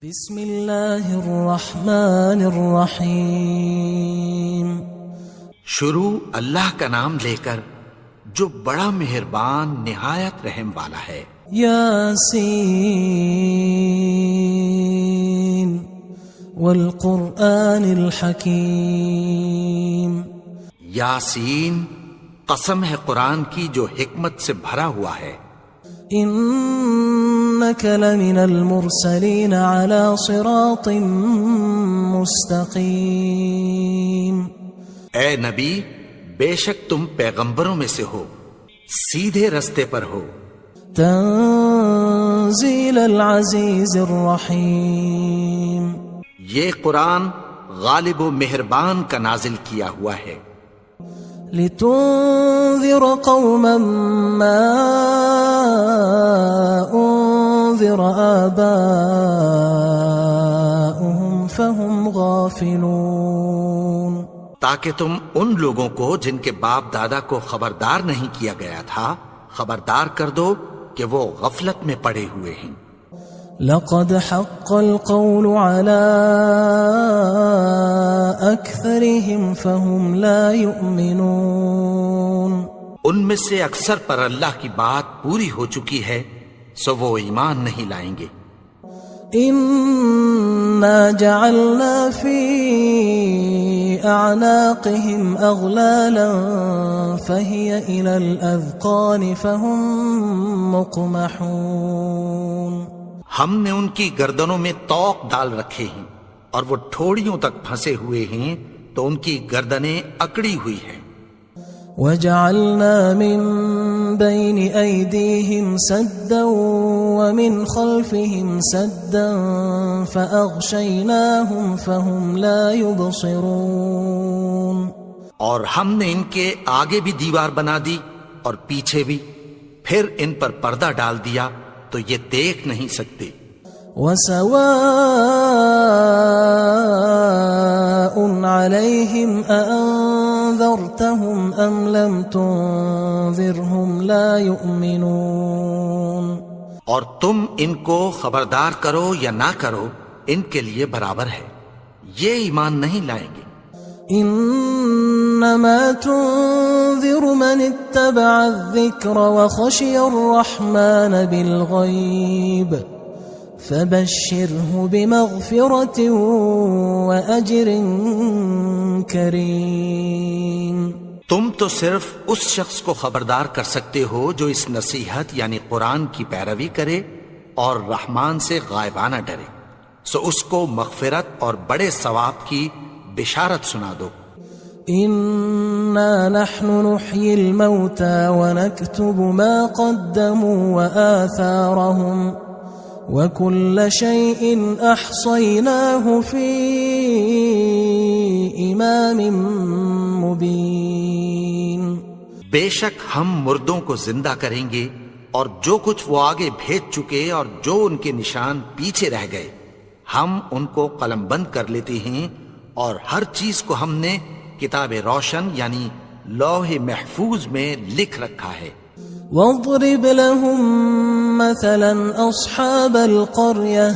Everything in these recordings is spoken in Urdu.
بسم اللہ الرحمن الرحیم۔ شروع اللہ کا نام لے کر جو بڑا مہربان نہایت رحم والا ہے۔ یاسین والقرآن الحکیم۔ یاسین، قسم ہے قرآن کی جو حکمت سے بھرا ہوا ہے۔ انک لمن المرسلین علی صراط مستقیم۔ اے نبی، بے شک تم پیغمبروں میں سے ہو، سیدھے رستے پر ہو۔ تنزیل العزیز الرحیم۔ یہ قرآن غالب و مہربان کا نازل کیا ہوا ہے۔ لتنذر قوما ما انذر آباؤهم فهم غافلون۔ تاکہ تم ان لوگوں کو جن کے باپ دادا کو خبردار نہیں کیا گیا تھا خبردار کر دو کہ وہ غفلت میں پڑے ہوئے ہیں۔ لقد حق القول على أكثرهم فهم لا يؤمنون۔ ان میں سے اکثر پر اللہ کی بات پوری ہو چکی ہے سو وہ ایمان نہیں لائیں گے۔ إنا جعلنا في أعناقهم أغلالا فهي إلى الأذقان فهم مقمحون۔ ہم نے ان کی گردنوں میں طوق ڈال رکھے ہیں اور وہ ٹھوڑیوں تک پھنسے ہوئے ہیں تو ان کی گردنیں اکڑی ہوئی ہیں۔ وَجَعَلْنَا مِن بَيْنِ أَيْدِيهِمْ سَدًّا وَمِنْ خَلْفِهِمْ سَدًّا فَأَغْشَيْنَاهُمْ فَهُمْ لَا يُبْصِرُونَ۔ اور ہم نے ان کے آگے بھی دیوار بنا دی اور پیچھے بھی، پھر ان پر پردہ ڈال دیا تو یہ دیکھ نہیں سکتے۔ وَسَوَاءٌ عَلَيْهِمْ أَأَنذَرْتَهُمْ أَمْ لَمْ تُنذِرْهُمْ لَا يُؤْمِنُونَ۔ اور تم ان کو خبردار کرو یا نہ کرو ان کے لیے برابر ہے، یہ ایمان نہیں لائیں گے۔ انما تنذر من اتبع الذکر وخشی الرحمن بالغیب فبشره بمغفرة وأجر کریم۔ تم تو صرف اس شخص کو خبردار کر سکتے ہو جو اس نصیحت یعنی قرآن کی پیروی کرے اور رحمان سے غائبانہ ڈرے، سو اس کو مغفرت اور بڑے ثواب کی بشارت سنا دو۔ انا نحن نحيي الموتى ونكتب ما قدموا وآثارهم وكل شيء احصيناه في امام مبين۔ بے شک ہم مردوں کو زندہ کریں گے اور جو کچھ وہ آگے بھیج چکے اور جو ان کے نشان پیچھے رہ گئے ہم ان کو قلم بند کر لیتے ہیں، اور ہر چیز کو ہم نے کتاب روشن یعنی لوح محفوظ میں لکھ رکھا ہے۔ واضرب لهم مثلا اصحاب القرية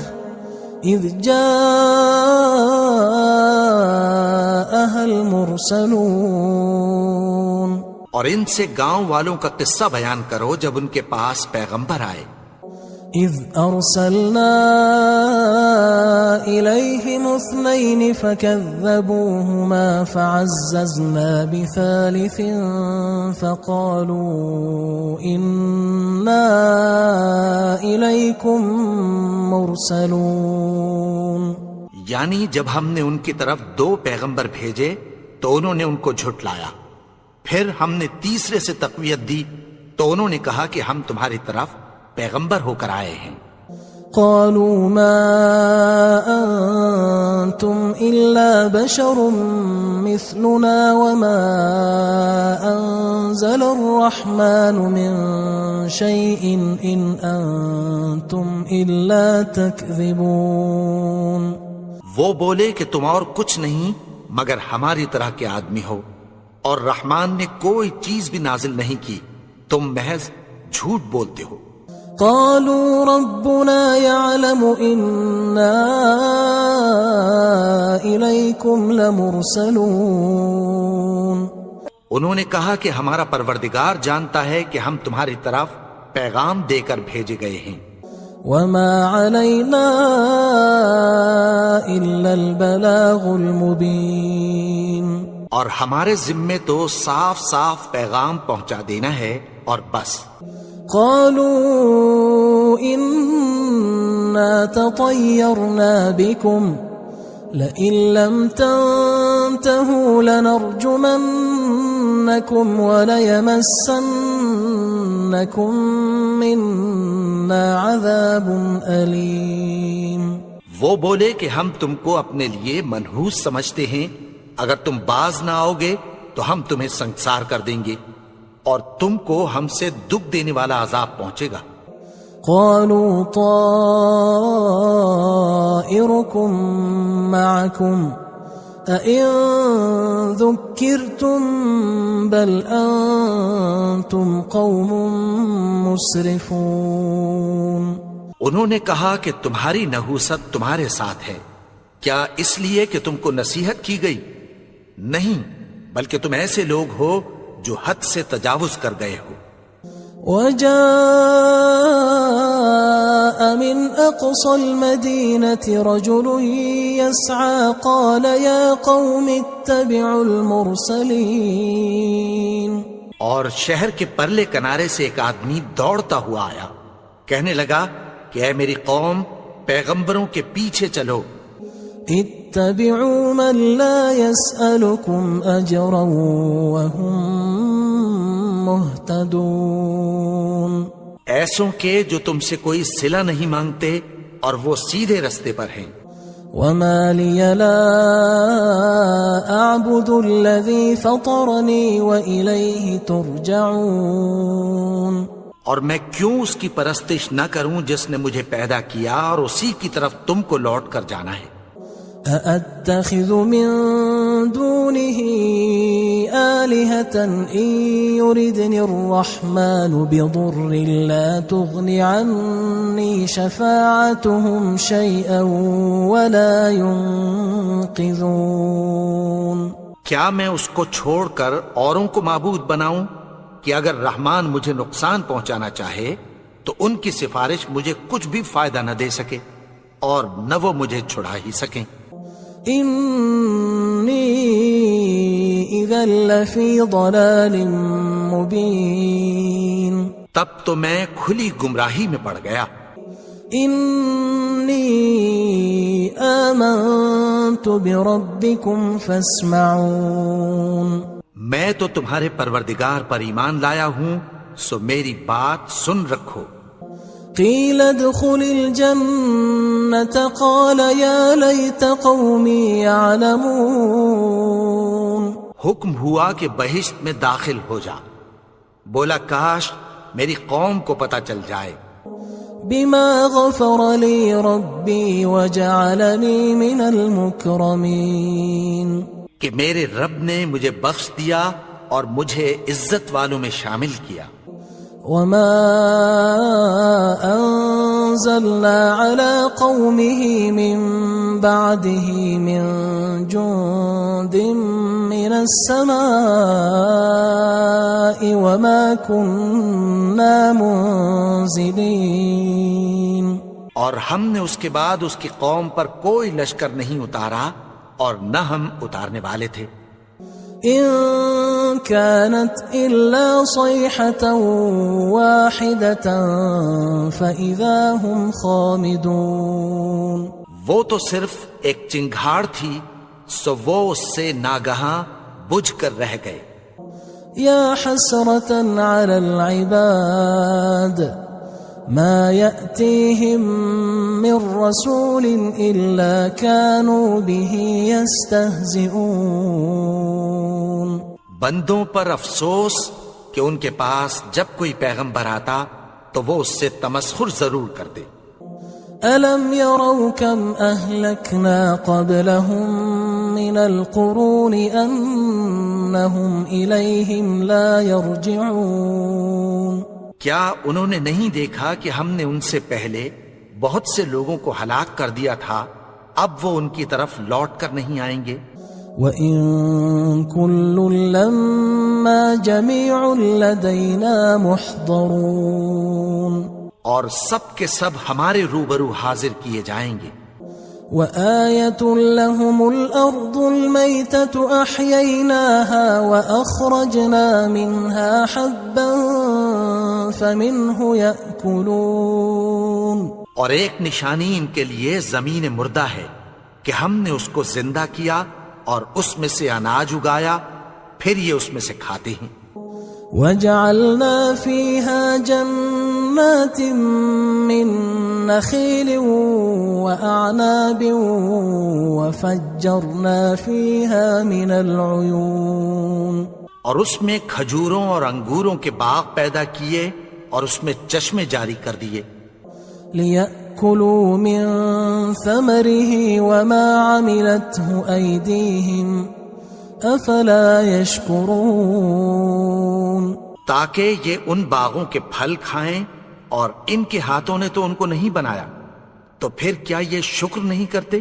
اذ جاءها المرسلون۔ اور ان سے گاؤں والوں کا قصہ بیان کرو جب ان کے پاس پیغمبر آئے۔ اذ ارسلنا الیہم اثنین فکذبوہما فعززنا بثالث فقالوا انا الیکم مرسلون۔ یعنی جب ہم نے ان کی طرف 2 پیغمبر بھیجے تو انہوں نے ان کو جھٹلایا، پھر ہم نے تیسرے سے تقویت دی تو انہوں نے کہا کہ ہم تمہاری طرف پیغمبر ہو کر آئے ہیں۔ قالوا ما انتم الا بشر مثلنا وما انزل الرحمن من شيء ان انتم الا تكذبون۔ وہ بولے کہ تم اور کچھ نہیں مگر ہماری طرح کے آدمی ہو، اور رحمان نے کوئی چیز بھی نازل نہیں کی، تم محض جھوٹ بولتے ہو۔ قالوا ربنا يعلم إنا إليكم لمرسلون. انہوں نے کہا کہ ہمارا پروردگار جانتا ہے کہ ہم تمہاری طرف پیغام دے کر بھیجے گئے ہیں. وما علينا إلا البلاغ المبين. اور ہمارے ذمے تو صاف صاف پیغام پہنچا دینا ہے اور بس. قالوا إنا تطيرنا بكم لئن لم تنتهوا لنرجمنكم وليمسنكم منا عذاب أليم. وہ بولے کہ ہم تم کو اپنے لیے منحوس سمجھتے ہیں، اگر تم باز نہ آؤ گے تو ہم تمہیں سنسار کر دیں گے اور تم کو ہم سے دکھ دینے والا عذاب پہنچے گا. قالوا طائركم معكم أئن ذكرتم بل أنتم قوم مسرفون. انہوں نے کہا کہ تمہاری نحوست تمہارے ساتھ ہے، کیا اس لیے کہ تم کو نصیحت کی گئی؟ نہیں، بلکہ تم ایسے لوگ ہو جو حد سے تجاوز کر گئے ہو. وجاء من أقصى المدينة رجل يسعى قال يا قوم اتبعوا المرسلين. اور شہر کے پرلے کنارے سے ایک آدمی دوڑتا ہوا آیا، کہنے لگا کہ اے میری قوم، پیغمبروں کے پیچھے چلو. اتبعوا من لا يسألكم أجرا وهم مهتدون. ایسوں کے جو تم سے کوئی صلہ نہیں مانگتے اور وہ سیدھے رستے پر ہیں. وما لي لا أعبد الذي فطرني وإليه ترجعون. اور میں کیوں اس کی پرستش نہ کروں جس نے مجھے پیدا کیا اور اسی کی طرف تم کو لوٹ کر جانا ہے. أأتخذ من دونه آلهة إن يردني الرحمن بضر لا تغن عني شفاعتهم شيئا ولا ينقذون. کیا میں اس کو چھوڑ کر اوروں کو معبود بناؤں کہ اگر رحمان مجھے نقصان پہنچانا چاہے تو ان کی سفارش مجھے کچھ بھی فائدہ نہ دے سکے اور نہ وہ مجھے چھڑا ہی سکیں. إني إذا لفي ضلال مبين. تب تو میں کھلی گمراہی میں پڑ گیا. إني آمنت بربكم فاسمعون. میں تو تمہارے پروردگار پر ایمان لایا ہوں، سو میری بات سن رکھو. قيل ادخل الجنة قال يا ليت قومي يعلمون. حکم ہوا کہ بہشت میں داخل ہو جا. بولا کاش میری قوم کو پتہ چل جائے. بما غفر لي ربي وجعلني من المكرمين. کہ میرے رب نے مجھے بخش دیا اور مجھے عزت والوں میں شامل کیا. وما أنزلنا على قومه من بعده من جند من السماء وما كنا منزلين. اور ہم نے اس کے بعد اس کی قوم پر کوئی لشکر نہیں اتارا اور نہ ہم اتارنے والے تھے. إن كانت إلا صيحة واحدة فإذا هم خامدون. وہ تو صرف ایک چنگھاڑ تھی، سو وہ اس سے ناگہاں بجھ کر رہ گئے. يا حسرة على العباد ما يأتيهم من رسول إلا كانوا به يستهزئون. بندوں پر افسوس کہ ان کے پاس جب کوئی پیغمبر آتا تو وہ اس سے تمسخر ضرور کرتے. ألم يروا كم أهلكنا قبلهم من القرون أنهم إليهم لا يرجعون. کیا انہوں نے نہیں دیکھا کہ ہم نے ان سے پہلے بہت سے لوگوں کو ہلاک کر دیا تھا، اب وہ ان کی طرف لوٹ کر نہیں آئیں گے؟ وَإِن كُلٌّ لَمَّا جَمِيعٌ لَدَيْنَا مُحْضَرُونَ، اور سب کے سب ہمارے روبرو حاضر کیے جائیں گے۔ وَآيَةٌ لَهُمُ الْأَرْضُ الْمَيْتَةُ أَحْيَيْنَاهَا وَأَخْرَجْنَا مِنْهَا حَبًّا فَمِنْهُ يَأْكُلُونَ، اور ایک نشانی ان کے لیے زمین مردہ ہے کہ ہم نے اس کو زندہ کیا اور اس میں سے اناج اگایا، پھر یہ اس میں سے کھاتے ہیں۔ وَجَعَلْنَا فِيهَا جَنَّاتٍ مِّن نَخِيلٍ وَأَعْنَابٍ وَفَجَّرْنَا فِيهَا مِنَ الْعُيُونِ، اور اس میں کھجوروں اور انگوروں کے باغ پیدا کیے اور اس میں چشمے جاری کر دیے، لِيَأْكُلُوا مِن ثَمَرِهِ وَمَا عَمِلَتْهُ أَيْدِيهِمْ أَفَلَا يَشْكُرُونَ، تاکہ یہ ان باغوں کے پھل کھائیں، اور ان کے ہاتھوں نے تو ان کو نہیں بنایا، تو پھر کیا یہ شکر نہیں کرتے؟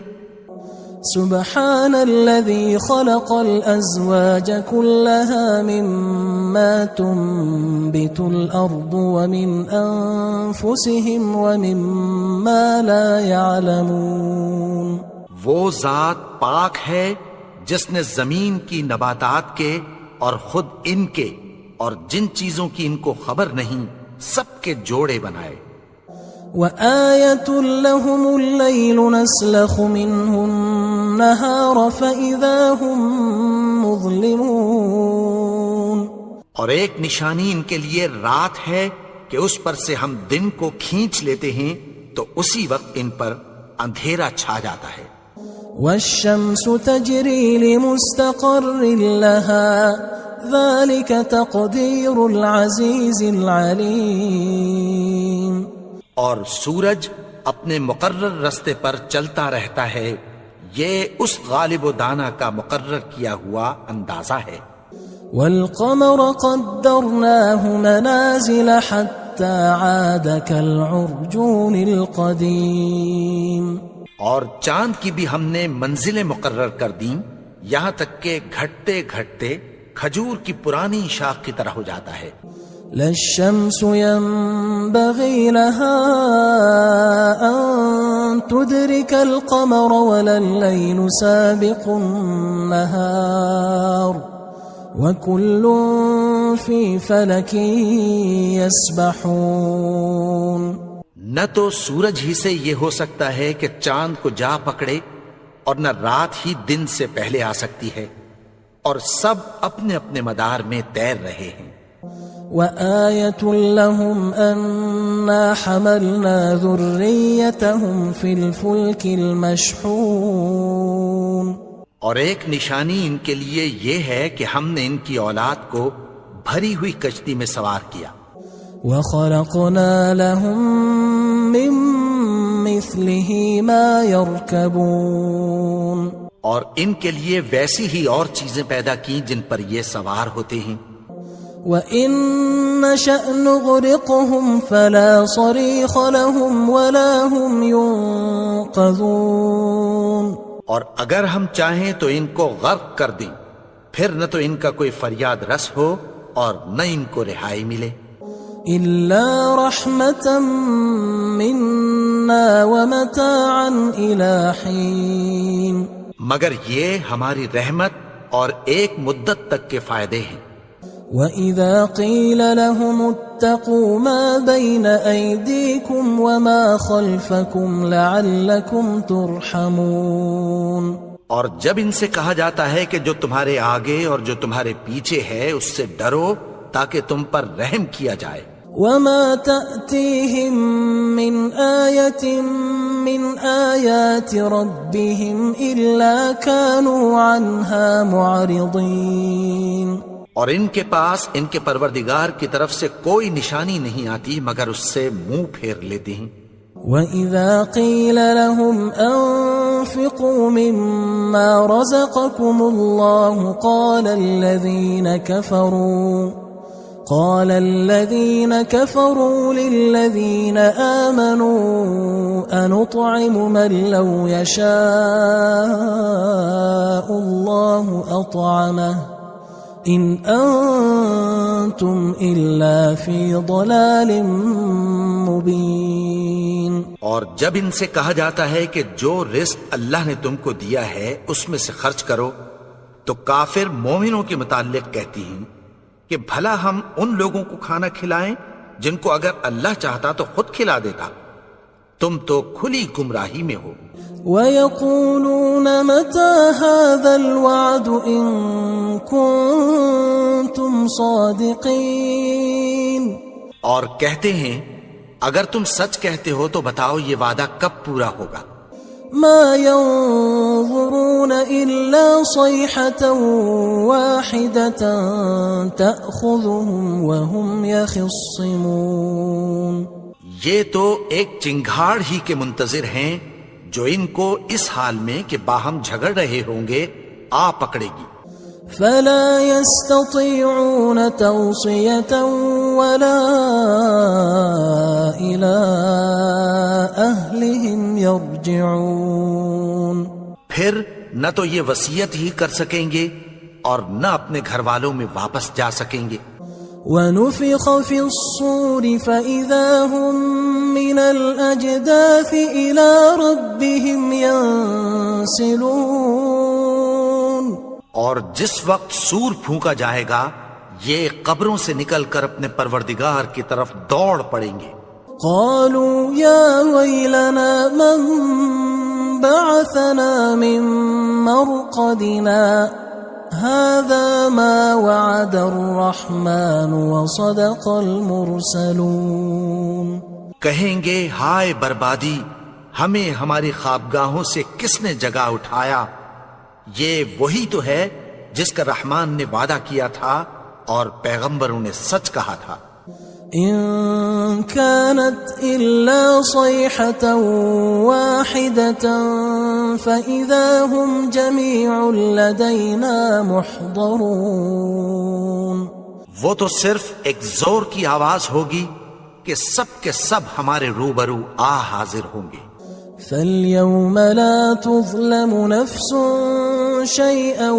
سبحان الذي خلق الأزواج كلها مما تنبت الأرض ومن أنفسهم ومما لا يعلمون، وہ ذات پاک ہے جس نے زمین کی نباتات کے اور خود ان کے اور جن چیزوں کی ان کو خبر نہیں سب کے جوڑے بنائے۔ وَآيَةٌ لَهُمُ اللَّيْلُ نَسْلَخُ مِنْهُ النَّهَارَ فَإِذَا هُمْ مُظْلِمُونَ، اور ایک نشانی ان کے لیے رات ہے کہ اس پر سے ہم دن کو کھینچ لیتے ہیں تو اسی وقت ان پر اندھیرا چھا جاتا ہے۔ وَالشَّمْسُ تَجْرِي لِمُسْتَقَرٍّ لَهَا ذَلِكَ تَقْدِيرُ الْعَزِيزِ الْعَلِيمِ، اور سورج اپنے مقرر رستے پر چلتا رہتا ہے، یہ اس غالب و دانا کا مقرر کیا ہوا اندازہ ہے۔ وَالْقَمَرَ قَدَّرْنَاهُ مَنَازِلَ حَتَّى عَادَ كَالْعُرْجُونِ الْقَدِيمِ، اور چاند کی بھی ہم نے منزلیں مقرر کر دیں، یہاں تک کہ گھٹتے گھٹتے کھجور کی پرانی شاخ کی طرح ہو جاتا ہے۔ لا الشمس ينبغي لها أن تدرك القمر ولا الليل سابق النهار وكل في فلك يسبحون، نہ تو سورج ہی سے یہ ہو سکتا ہے کہ چاند کو جا پکڑے، اور نہ رات ہی دن سے پہلے آ سکتی ہے، اور سب اپنے اپنے مدار میں تیر رہے ہیں۔ وَآيَةٌ لَهُمْ أَنَّا حَمَلْنَا ذُرِّيَّتَهُمْ فِي الْفُلْكِ الْمَشْحُونِ، اور ایک نشانی ان کے لیے یہ ہے کہ ہم نے ان کی اولاد کو بھری ہوئی کشتی میں سوار کیا۔ وَخَلَقْنَا لَهُم مِّن مِّثْلِهِ مَا يَرْكَبُونَ، اور ان کے لیے ویسی ہی اور چیزیں پیدا کی جن پر یہ سوار ہوتے ہیں۔ وَإِن نَّشَأْ نُغْرِقْهُمْ فَلَا صَرِيخَ لَهُمْ وَلَا هُمْ يُنقَذُونَ، اور اگر ہم چاہیں تو ان کو غرق کر دیں، پھر نہ تو ان کا کوئی فریاد رس ہو اور نہ ان کو رہائی ملے۔ إِلَّا رَحْمَةً مِّنَّا وَمَتَاعًا إِلَى حِينٍ، مگر یہ ہماری رحمت اور ایک مدت تک کے فائدے ہیں۔ وَإِذَا قِيلَ لَهُمُ اتَّقُوا مَا بَيْنَ أَيْدِيكُمْ وَمَا خَلْفَكُمْ لَعَلَّكُمْ تُرْحَمُونَ، اور جب ان سے کہا جاتا ہے کہ جو تمہارے آگے اور جو تمہارے پیچھے ہے اس سے ڈرو تاکہ تم پر رحم کیا جائے۔ وَمَا تَأْتِيهِم مِّنْ آيَةٍ مِّنْ آيَاتِ رَبِّهِمْ إِلَّا كَانُوا عَنْهَا مُعْرِضِينَ، اور ان کے پاس ان کے پروردگار کی طرف سے کوئی نشانی نہیں آتی مگر اس سے منہ پھیر لیتے ہیں۔ وَإِذَا قِيلَ لَهُمْ أَنفِقُوا مِمَّا رَزَقَكُمُ اللَّهُ قال الذين كفروا للذين آمنوا أنطعم من لو يشاء الله أطعمه إن أنتم إلا في ضلال مبين. اور جب ان سے کہا جاتا ہے کہ جو رزق اللہ نے تم کو دیا ہے اس میں سے خرچ کرو، تو کافر مومنوں کے متعلق کہتی ہیں کہ بھلا ہم ان لوگوں کو کھانا کھلائیں جن کو اگر اللہ چاہتا تو خود کھلا دیتا. تم تو کھلی گمراہی میں ہو. وَيَقُولُونَ مَتَى هَذَا الْوَعْدُ إِن كُنتُمْ صَادِقِينَ. اور کہتے ہیں اگر تم سچ کہتے ہو تو بتاؤ یہ وعدہ کب پورا ہوگا. ما ينظرون إلا صيحة واحدة تأخذهم وهم يخصمون. یہ تو ایک چنگھاڑ ہی کے منتظر ہیں جو ان کو اس حال میں کہ باہم جھگڑ رہے ہوں گے آ پکڑے گی. فلا يستطيعون توصية ولا إلى أهلهم يرجعون. پھر نہ تو یہ وصیت ہی کر سکیں گے اور نہ اپنے گھر والوں میں واپس جا سکیں گے. ونفخ في الصور فإذا هم من الأجداث إلى ربهم ينسلون. اور جس وقت سور پھونکا جائے گا یہ قبروں سے نکل کر اپنے پروردگار کی طرف دوڑ پڑیں گے. قالوا يا ويلنا من بعثنا من مرقدنا هذا ما وعد الرحمن وصدق المرسلون. کہیں گے ہائے بربادی، ہمیں ہماری خوابگاہوں سے کس نے جگا اٹھایا. یہ وہی تو ہے جس کا رحمان نے وعدہ کیا تھا اور پیغمبروں نے سچ کہا تھا. إن كانت إلا صيحة واحدة فإذا هم جميع لدينا محضرون. وہ تو صرف ایک زور کی آواز ہوگی کہ سب کے سب ہمارے روبرو آ حاضر ہوں گے. فاليوم لا تظلم نفس شيئا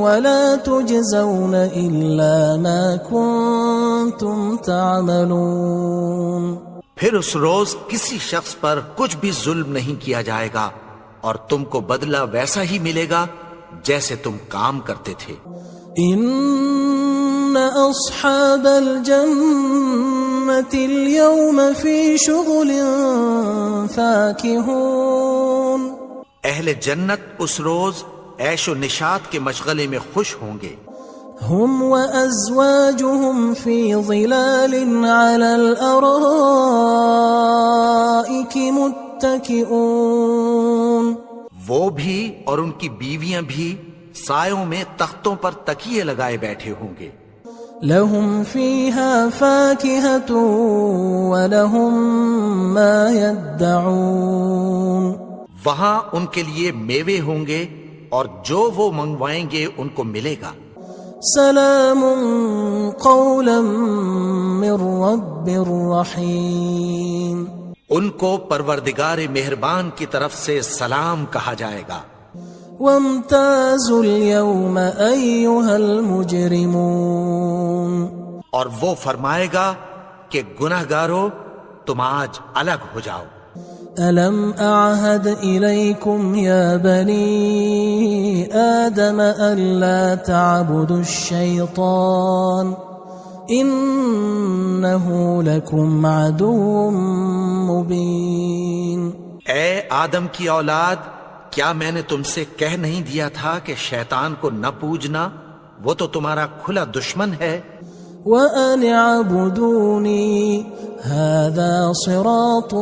ولا تجزون إلا ما كنتم تعملون. پھر اس روز کسی شخص پر کچھ بھی ظلم نہیں کیا جائے گا اور تم کو بدلہ ویسا ہی ملے گا جیسے تم کام کرتے تھے. إن أصحاب الجنة اليوم في شغل فاكهون. اہل جنت اس روز عیش و نشاط کے مشغلے میں خوش ہوں گے. هم وأزواجهم في ظلال على الأرائك متكئون. وہ بھی اور ان کی بیویاں بھی سایوں میں تختوں پر تکیے لگائے بیٹھے ہوں گے. لهم فيها فاكهة ولهم ما يدعون. وہاں ان کے لیے میوے ہوں گے اور جو وہ منگوائیں گے ان کو ملے گا. سلام قولا من رب رحیم. ان کو پروردگار مہربان کی طرف سے سلام کہا جائے گا. وامتازوا اليوم أيها المجرمون. اور وہ فرمائے گا کہ گناہگارو تم آج الگ ہو جاؤ. ألم أعهد إليكم يا بني آدم ألا تعبدوا الشيطان إنه لكم عدو مبين. اے آدم کی اولاد، کیا میں نے تم سے کہہ نہیں دیا تھا کہ شیطان کو نہ پوجنا، وہ تو تمہارا کھلا دشمن ہے. وَأَنِ اعْبُدُونِي هَذَا صِرَاطٌ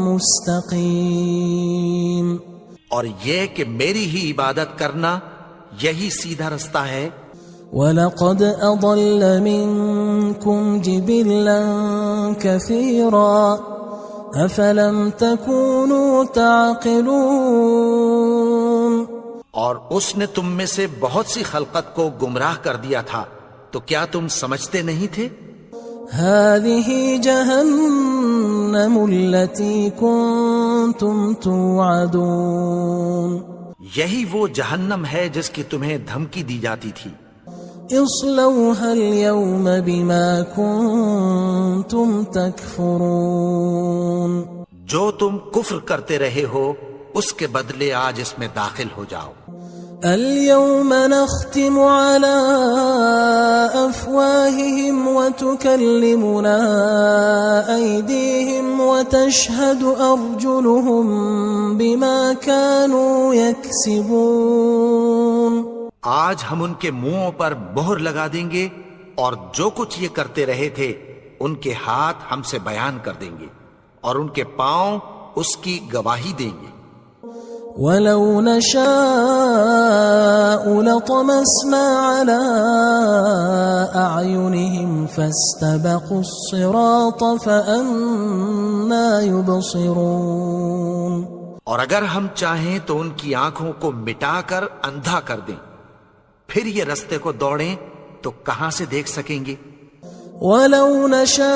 مُسْتَقِيمٌ. اور یہ کہ میری ہی عبادت کرنا یہی سیدھا رستہ ہے. وَلَقَدْ أَضَلَّ مِنْكُمْ جِبِلًّا كَثِيرًا أَفَلَمْ تَكُونُوا تَعْقِلُونَ. اور اس نے تم میں سے بہت سی خلقت کو گمراہ کر دیا تھا، تو کیا تم سمجھتے نہیں تھے؟ هذه جهنم التي كنتم توعدون یہی وہ جہنم ہے جس کی تمہیں دھمکی دی جاتی تھی. اصلوها اليوم بما كنتم تكفرون جو تم کفر کرتے رہے ہو اس کے بدلے آج اس میں داخل ہو جاؤ. اليوم نختم على أفواههم وتكلمنا أيديهم وتشهد أرجلهم بما كانوا يكسبون. آج ہم ان کے منہوں پر مہر لگا دیں گے اور جو کچھ یہ کرتے رہے تھے ان کے ہاتھ ہم سے بیان کر دیں گے اور ان کے پاؤں اس کی گواہی دیں گے. ولو نشاء لطمسنا على أعينهم فاستبقوا الصراط فأنى يبصرون. اور اگر ہم چاہیں تو ان کی آنکھوں کو مٹا کر اندھا کر دیں، پھر یہ رستے کو دوڑیں تو کہاں سے دیکھ سکیں گے. ولو نشاء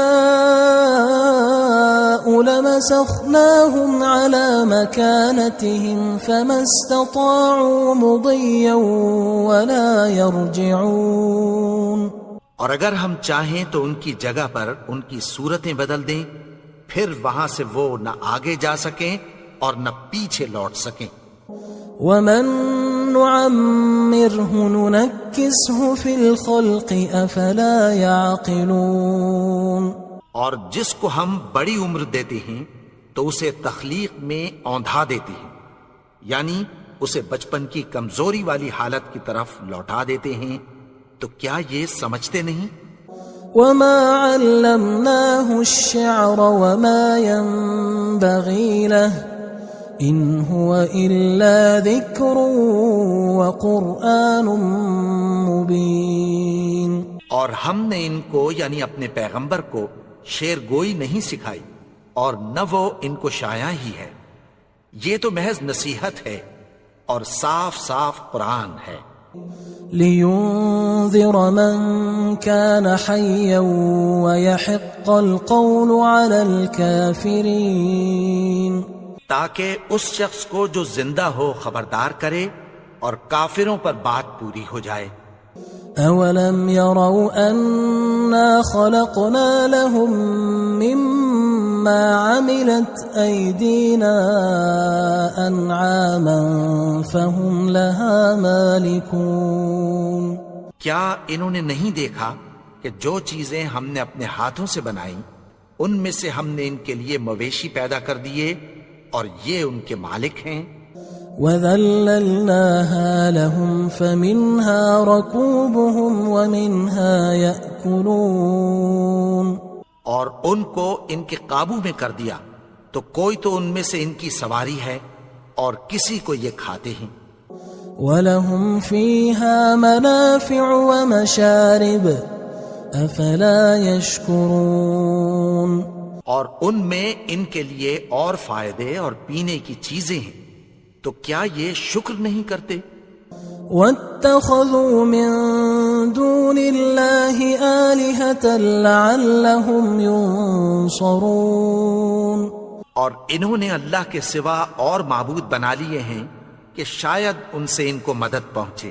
لمسخناهم على مكانتهم فما استطاعوا مضيا ولا يرجعون. اور اگر ہم چاہیں تو ان کی جگہ پر ان کی صورتیں بدل دیں، پھر وہاں سے وہ نہ آگے جا سکیں اور نہ پیچھے لوٹ سکیں. ومن نعمره ننكسه في الخلق افلا يعقلون. اور جس کو ہم بڑی عمر دیتے ہیں تو اسے تخلیق میں اوندھا دیتے ہیں، یعنی اسے بچپن کی کمزوری والی حالت کی طرف لوٹا دیتے ہیں. تو کیا یہ سمجھتے نہیں؟ وما علمناه الشعر وما ينبغي له ان هو الا ذکر وقرآن مبین. اور ہم نے ان کو یعنی اپنے پیغمبر کو شعر گوئی نہیں سکھائی اور نہ وہ ان کو شاعر ہی ہے، یہ تو محض نصیحت ہے اور صاف صاف قرآن ہے. لينذر من كان حيا ويحق القول على الكافرين. تاکہ اس شخص کو جو زندہ ہو خبردار کرے اور کافروں پر بات پوری ہو جائے. اولم يروا انا خلقنا لهم مما عملت ايدينا انعاما فهم لها مالكون. کیا انہوں نے نہیں دیکھا کہ جو چیزیں ہم نے اپنے ہاتھوں سے بنائیں ان میں سے ہم نے ان کے لیے مویشی پیدا کر دیے اور یہ ان کے مالک ہیں. وَذَلَّلْنَاهَا لَهُمْ فَمِنْهَا رَكُوبُهُمْ وَمِنْهَا يَأْكُلُونَ. اور ان کو ان کے قابو میں کر دیا تو کوئی تو ان میں سے ان کی سواری ہے اور کسی کو یہ کھاتے ہیں. وَلَهُمْ فِيهَا مَنَافِعُ وَمَشَارِبُ أَفَلَا يَشْكُرُونَ. اور ان میں ان کے لیے اور فائدے اور پینے کی چیزیں ہیں، تو کیا یہ شکر نہیں کرتے؟ وَاتَّخَذُوا مِن دُونِ اللَّهِ آلِهَةً لَعَلَّهُمْ يُنصَرُونَ. اور انہوں نے اللہ کے سوا اور معبود بنا لیے ہیں کہ شاید ان سے ان کو مدد پہنچے.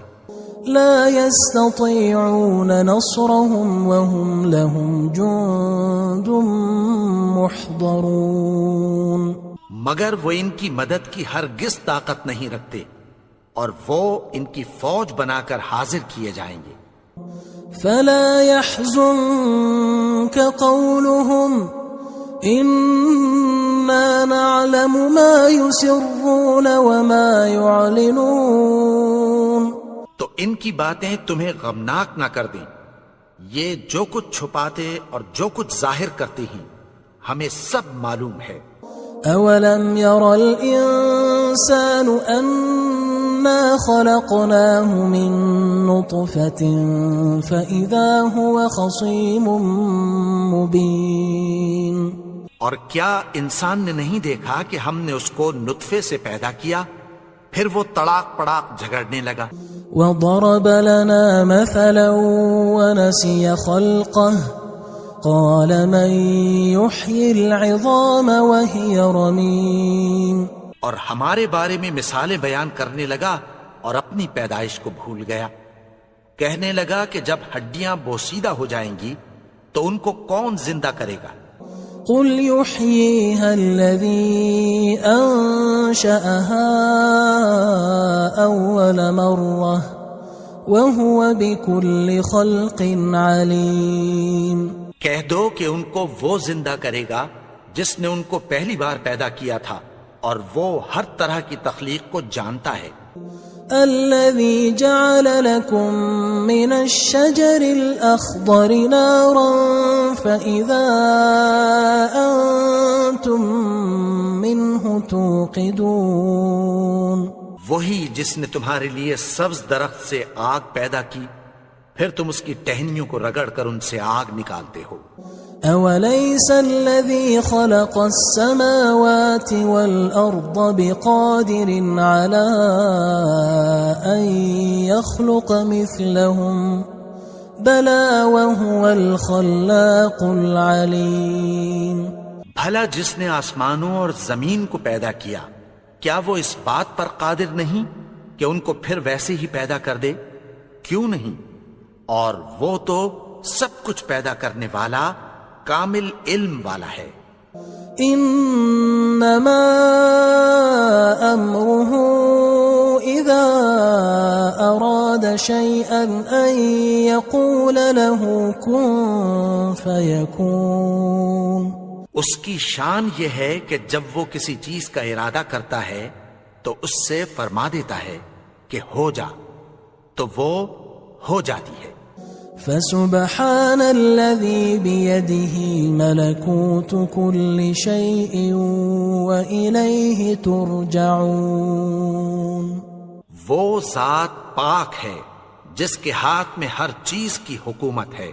لا يستطيعون نصرهم وهم لهم جند محضرون. مگر وہ ان کی مدد کی ہرگز طاقت نہیں رکھتے اور وہ ان کی فوج بنا کر حاضر کیے جائیں گے. فلا يحزنك قولهم إنا نعلم ما يسرون وما يعلنون. تو ان کی باتیں تمہیں غمناک نہ کر دیں، یہ جو کچھ چھپاتے اور جو کچھ ظاہر کرتے ہیں ہمیں سب معلوم ہے. اولم ير الانسان انا خلقناه من نطفة فاذا هو خصيم مبين. اور کیا انسان نے نہیں دیکھا کہ ہم نے اس کو نطفے سے پیدا کیا، پھر وہ تڑاک پڑاک جھگڑنے لگا. وضرب لنا مثلا ونسي خلقه قال من يحيي العظام وهي رميم اور ہمارے بارے میں مثالیں بیان کرنے لگا اور اپنی پیدائش کو بھول گیا. کہنے لگا کہ جب ہڈیاں بوسیدہ ہو جائیں گی تو ان کو کون زندہ کرے گا؟ قل يحييها الذي أنشأها أول مرة وهو بكل خلق عليم. کہہ دو کہ ان کو وہ زندہ کرے گا جس نے ان کو پہلی بار پیدا کیا تھا اور وہ ہر طرح کی تخلیق کو جانتا ہے. الذي جعل لكم من الشجر الأخضر نارا فإذا أنتم منه توقدون. وہی جس نے تمہارے لیے سبز درخت سے آگ پیدا کی پھر تم اس کی ٹہنیوں کو رگڑ کر ان سے آگ نکالتے ہو. أوليس الذي خلق السماوات والأرض بقادر على أن يخلق مثلهم بلى وهو الخلاق العليم. بھلا جس نے آسمانوں اور زمین کو پیدا کیا کیا وہ اس بات پر قادر نہیں کہ ان کو پھر ویسے ہی پیدا کر دے؟ کیوں نہیں؟ اور وہ تو سب کچھ پیدا کرنے والا کامل علم والا ہے. انما امره اذا اراد شيئا ان يقول له كن فيكون. اس کی شان یہ ہے کہ جب وہ کسی چیز کا ارادہ کرتا ہے تو اس سے فرما دیتا ہے کہ ہو جا تو وہ ہو جاتی ہے. فسبحان الذي بيده ملكوت كل شيء وإليه ترجعون. وہ ذات پاک ہے جس کے ہاتھ میں ہر چیز کی حکومت ہے